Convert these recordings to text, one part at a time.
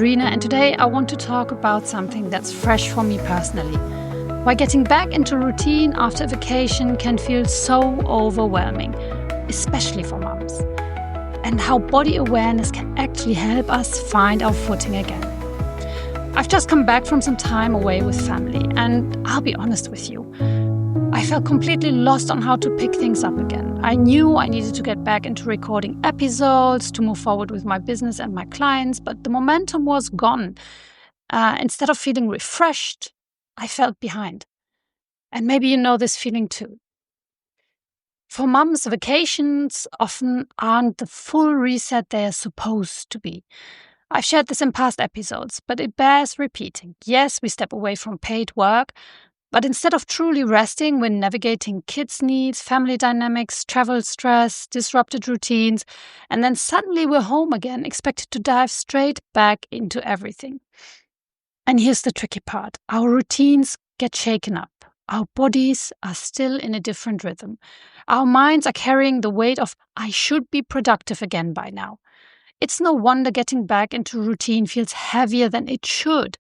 Rina, and today I want to talk about something that's fresh for me personally. Why getting back into routine after a vacation can feel so overwhelming, especially for moms, and how body awareness can actually help us find our footing again. I've just come back from some time away with family, and I'll be honest with you, I felt completely lost on how to pick things up again. I knew I needed to get back into recording episodes to move forward with my business and my clients, but the momentum was gone. Instead of feeling refreshed, I felt behind. And maybe you know this feeling too. For mums, vacations often aren't the full reset they are supposed to be. I've shared this in past episodes, but it bears repeating. Yes, we step away from paid work, but instead of truly resting, we're navigating kids' needs, family dynamics, travel stress, disrupted routines, and then suddenly we're home again, expected to dive straight back into everything. And here's the tricky part. Our routines get shaken up. Our bodies are still in a different rhythm. Our minds are carrying the weight of, I should be productive again by now. It's no wonder getting back into routine feels heavier than it should.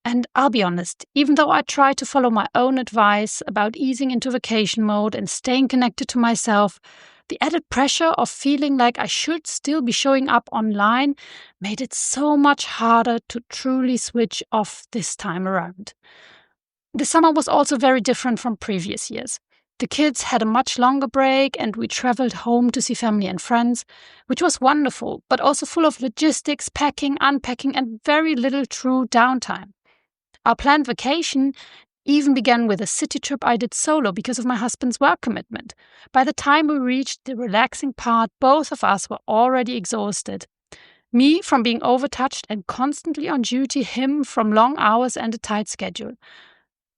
And I'll be honest, even though I try to follow my own advice about easing into vacation mode and staying connected to myself, the added pressure of feeling like I should still be showing up online made it so much harder to truly switch off this time around. The summer was also very different from previous years. The kids had a much longer break and we traveled home to see family and friends, which was wonderful, but also full of logistics, packing, unpacking, and very little true downtime. Our planned vacation even began with a city trip I did solo because of my husband's work commitment. By the time we reached the relaxing part, both of us were already exhausted. Me from being overtouched and constantly on duty, him from long hours and a tight schedule.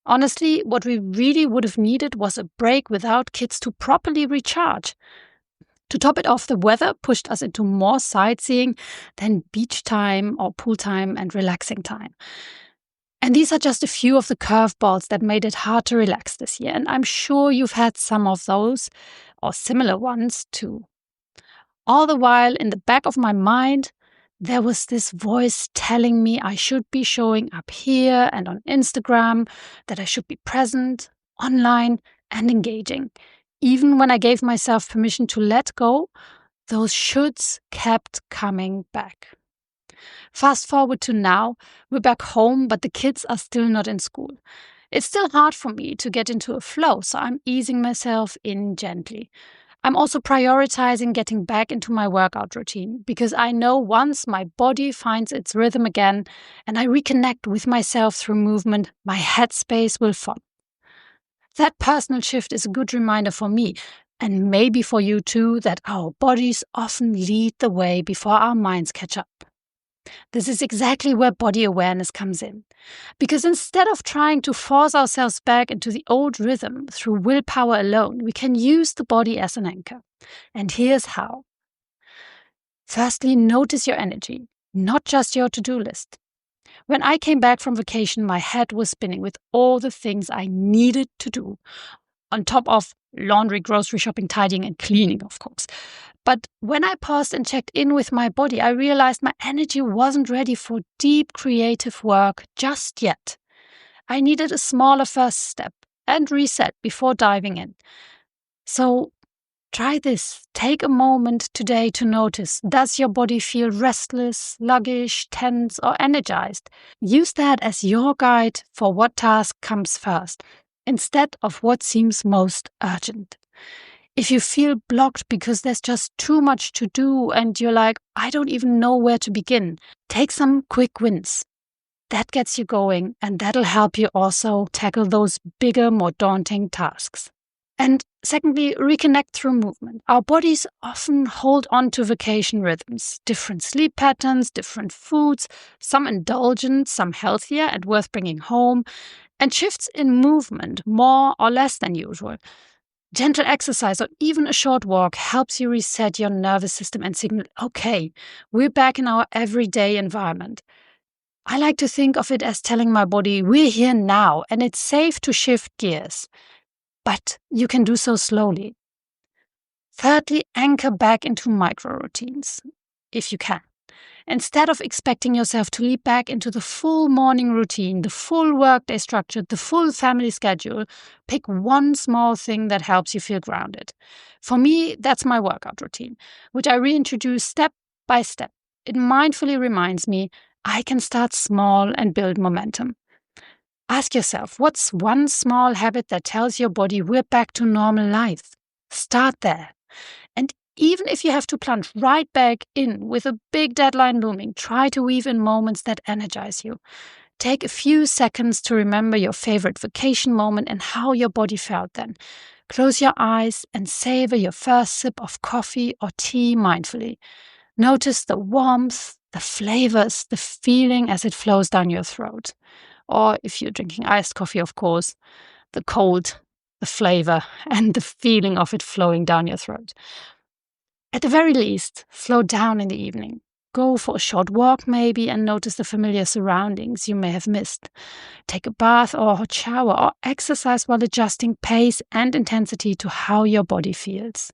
Honestly, what we really would have needed was a break without kids to properly recharge. To top it off, the weather pushed us into more sightseeing than beach time or pool time and relaxing time. And these are just a few of the curveballs that made it hard to relax this year. And I'm sure you've had some of those or similar ones too. All the while, in the back of my mind, there was this voice telling me I should be showing up here and on Instagram, that I should be present, online, and engaging. Even when I gave myself permission to let go, those shoulds kept coming back. Fast forward to now, we're back home, but the kids are still not in school. It's still hard for me to get into a flow, so I'm easing myself in gently. I'm also prioritizing getting back into my workout routine because I know once my body finds its rhythm again and I reconnect with myself through movement, my headspace will follow. That personal shift is a good reminder for me, and maybe for you too, that our bodies often lead the way before our minds catch up. This is exactly where body awareness comes in. Because instead of trying to force ourselves back into the old rhythm through willpower alone, we can use the body as an anchor. And here's how. Firstly, notice your energy, not just your to-do list. When I came back from vacation, my head was spinning with all the things I needed to do, on top of laundry, grocery shopping, tidying, and cleaning, of course. But when I paused and checked in with my body, I realized my energy wasn't ready for deep creative work just yet. I needed a smaller first step and reset before diving in. So try this. Take a moment today to notice, does your body feel restless, sluggish, tense, or energized? Use that as your guide for what task comes first, instead of what seems most urgent. If you feel blocked because there's just too much to do and you're like, I don't even know where to begin, take some quick wins. That gets you going, and that'll help you also tackle those bigger, more daunting tasks. And secondly, reconnect through movement. Our bodies often hold on to vacation rhythms, different sleep patterns, different foods, some indulgent, some healthier and worth bringing home, and shifts in movement more or less than usual. Gentle exercise or even a short walk helps you reset your nervous system and signal, okay, we're back in our everyday environment. I like to think of it as telling my body, we're here now and it's safe to shift gears. But you can do so slowly. Thirdly, anchor back into micro routines, if you can. Instead of expecting yourself to leap back into the full morning routine, the full workday structure, the full family schedule, pick one small thing that helps you feel grounded. For me, that's my workout routine, which I reintroduce step by step. It mindfully reminds me I can start small and build momentum. Ask yourself, what's one small habit that tells your body we're back to normal life? Start there. And even if you have to plunge right back in with a big deadline looming, try to weave in moments that energize you. Take a few seconds to remember your favorite vacation moment and how your body felt then. Close your eyes and savor your first sip of coffee or tea mindfully. Notice the warmth, the flavors, the feeling as it flows down your throat. Or if you're drinking iced coffee, of course, the cold, the flavor, and the feeling of it flowing down your throat. At the very least, slow down in the evening. Go for a short walk maybe and notice the familiar surroundings you may have missed. Take a bath or a hot shower or exercise while adjusting pace and intensity to how your body feels.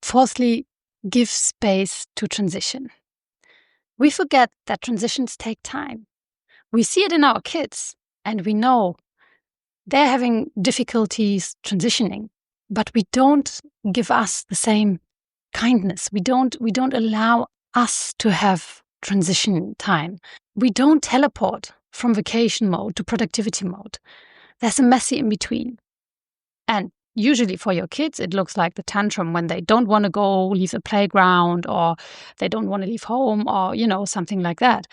Fourthly, give space to transition. We forget that transitions take time. We see it in our kids and we know they're having difficulties transitioning, but we don't give us the same kindness. We don't allow us to have transition time. We don't teleport from vacation mode to productivity mode. There's a messy in between. And usually for your kids, it looks like the tantrum when they don't want to go leave the playground or they don't want to leave home or, something like that.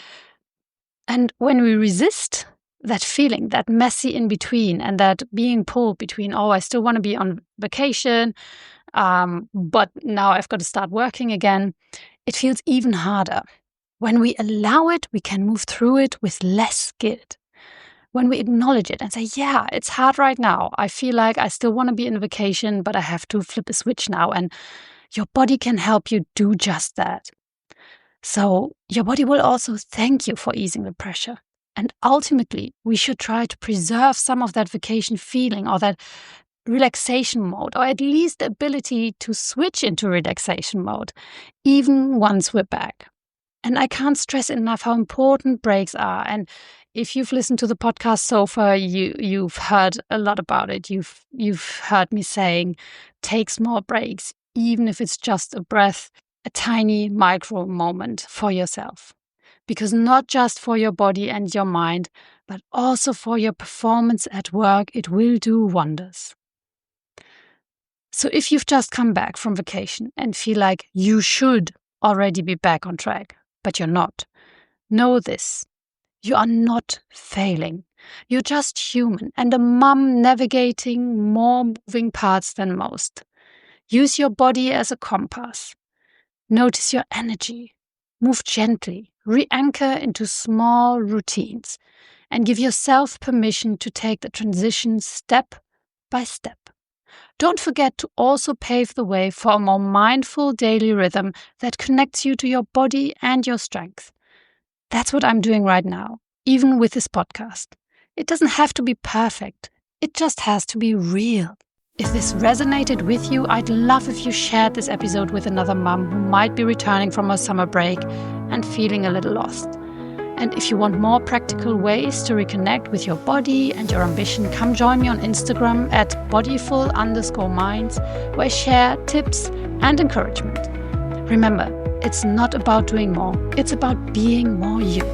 And when we resist that feeling, that messy in between and that being pulled between, I still want to be on vacation, but now I've got to start working again, it feels even harder. When we allow it, we can move through it with less guilt. When we acknowledge it and say, yeah, it's hard right now. I feel like I still want to be in vacation, but I have to flip a switch now. And your body can help you do just that. So your body will also thank you for easing the pressure. And ultimately, we should try to preserve some of that vacation feeling or that relaxation mode, or at least the ability to switch into relaxation mode, even once we're back. And I can't stress enough how important breaks are. And if you've listened to the podcast so far, you've heard a lot about it. You've heard me saying, take small breaks, even if it's just a breath, a tiny micro moment for yourself. Because not just for your body and your mind, but also for your performance at work, it will do wonders. So if you've just come back from vacation and feel like you should already be back on track, but you're not, know this. You are not failing. You're just human and a mum navigating more moving parts than most. Use your body as a compass. Notice your energy. Move gently. Re-anchor into small routines and give yourself permission to take the transition step by step. Don't forget to also pave the way for a more mindful daily rhythm that connects you to your body and your strength. That's what I'm doing right now, even with this podcast. It doesn't have to be perfect. It just has to be real. If this resonated with you, I'd love if you shared this episode with another mum who might be returning from her summer break and feeling a little lost. And if you want more practical ways to reconnect with your body and your ambition, come join me on Instagram at bodyful_minds, where I share tips and encouragement. Remember, it's not about doing more, it's about being more you.